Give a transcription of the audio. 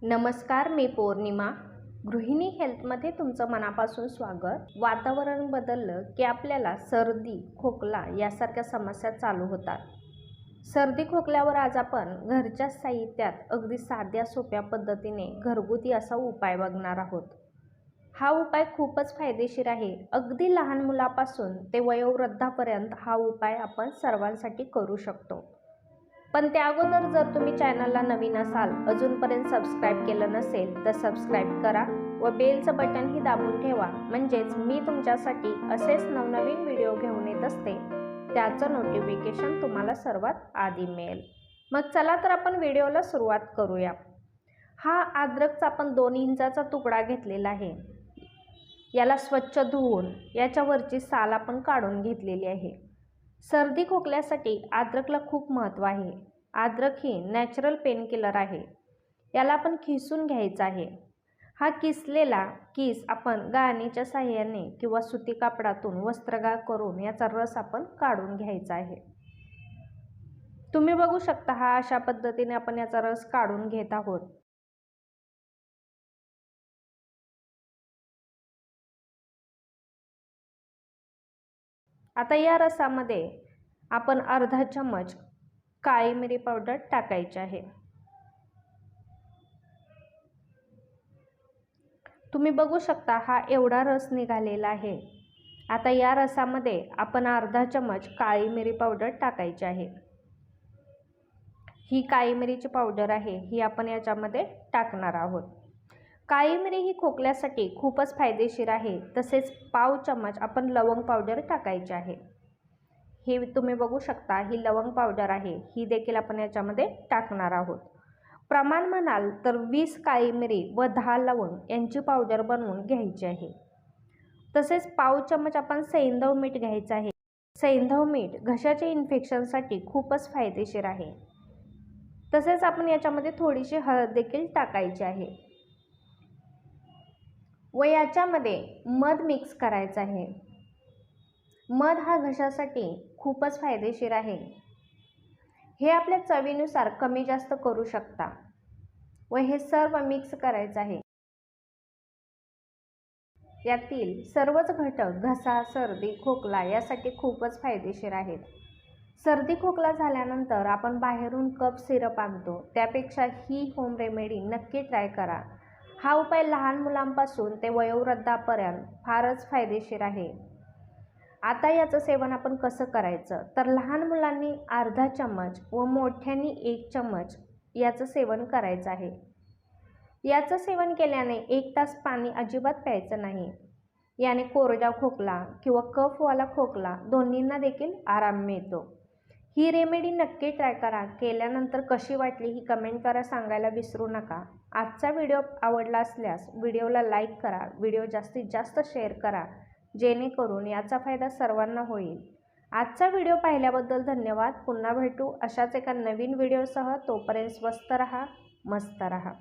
नमस्कार, मी पौर्णिमा. गृहिणी हेल्थमध्ये तुमचं मनापासून स्वागत. वातावरण बदललं की आपल्याला सर्दी, खोकला यासारख्या समस्या चालू होतात. सर्दी खोकल्यावर आज आपण घरच्या साहित्यात अगदी साध्या सोप्या पद्धतीने घरगुती असा उपाय बघणार आहोत. हा उपाय खूपच फायदेशीर आहे. अगदी लहान मुलापासून ते वयोवृद्धापर्यंत हा उपाय आपण सर्वांसाठी करू शकतो. पण त्या अगोदर जर तुम्ही चॅनलला नवीन असाल, अजूनपर्यंत सबस्क्राईब केलं नसेल तर सबस्क्राईब करा व बेलचं बटनही दाबून ठेवा, म्हणजेच मी तुमच्यासाठी असेच नवनवीन व्हिडिओ घेऊन येत असते त्याचं नोटिफिकेशन तुम्हाला सर्वात आधी मिळेल. मग चला तर आपण व्हिडिओला सुरुवात करूया. हा अद्रकचा आपण 2 इंचाचा तुकडा घेतलेला आहे. याला स्वच्छ धुवून याच्यावरची साल आपण काढून घेतलेली आहे. सर्दी खोकल्यासाठी अद्रकला खूप महत्त्व आहे. अद्रक ही नॅचरल पेन किलर आहे. याला आपण किसून घ्यायचा आहे. हा किसलेला किस आपण गाळणीच्या साहाय्याने किंवा सुती कापडातून वस्त्रगाळ करून याचा रस आपण काढून घ्यायचा आहे. तुम्ही बघू शकता, हा अशा पद्धतीने आपण याचा रस काढून घेत आहोत. आता या रसामध्ये आपण अर्धा चमच काळी मिरी पावडर टाकायची आहे. तुम्ही बघू शकता, हा एवढा रस निघालेला आहे. आता या रसामध्ये आपण अर्धा चमच काळी मिरी पावडर टाकायची आहे. ही काळी मिरीची पावडर आहे, ही आपण याच्यामध्ये टाकणार आहोत. काळी मिरी ही खोकल्यासाठी खूपच फायदेशीर आहे. तसेच पाव चमच आपण लवंग पावडर टाकायची आहे. हे तुम्ही बघू शकता, ही लवंग पावडर आहे, ही देखील आपण याच्यामध्ये टाकणार आहोत. प्रमाण म्हणाल तर 20 काळी मिरी व 10 लवंग यांची पावडर बनवून घ्यायची आहे. तसेच पाव चमच आपण सैंधव मीठ घ्यायचं आहे. सैंधव मीठ घशाच्या इन्फेक्शनसाठी खूपच फायदेशीर आहे. तसेच आपण याच्यामध्ये थोडीशी हळद देखील टाकायची आहे व याच्यामध्ये मध मिक्स करायचं आहे. मध हा घशासाठी खूपच फायदेशीर आहे. हे आपल्या चवीनुसार कमी जास्त करू शकता व हे सर्व मिक्स करायचं आहे. यातील सर्वच घटक घसा, सर्दी, खोकला यासाठी खूपच फायदेशीर आहेत. सर्दी खोकला झाल्यानंतर आपण बाहेरून कफ सिरप आणतो, त्यापेक्षा ही होम रेमेडी नक्की ट्राय करा. हा उपाय लहान मुलांपासून ते वयोवृद्धापर्यंत फारच फायदेशीर आहे. आता याचं सेवन आपण कसं करायचं, तर लहान मुलांनी अर्धा चमच व मोठ्यांनी 1 चमच याचं सेवन करायचं आहे. याचं सेवन केल्याने 1 तास पाणी अजिबात प्यायचं नाही. याने कोरडा खोकला किंवा कफवाला खोकला दोन्हींना देखील आराम मिळतो. ही रेमेडी नक्की ट्राय करा. केल्यानंतर कशी वाटली ही कमेंट करा, सांगायला विसरू नका. आजचा व्हिडिओ आवडला असल्यास व्हिडिओला लाईक करा, व्हिडिओ जास्तीत जास्त शेअर करा, जेणेकरून याचा फायदा सर्वांना होईल. आजचा व्हिडिओ पाहिल्याबद्दल धन्यवाद. पुन्हा भेटू अशाच एका नवीन व्हिडिओसह. तोपर्यंत स्वस्त रहा, मस्त रहा.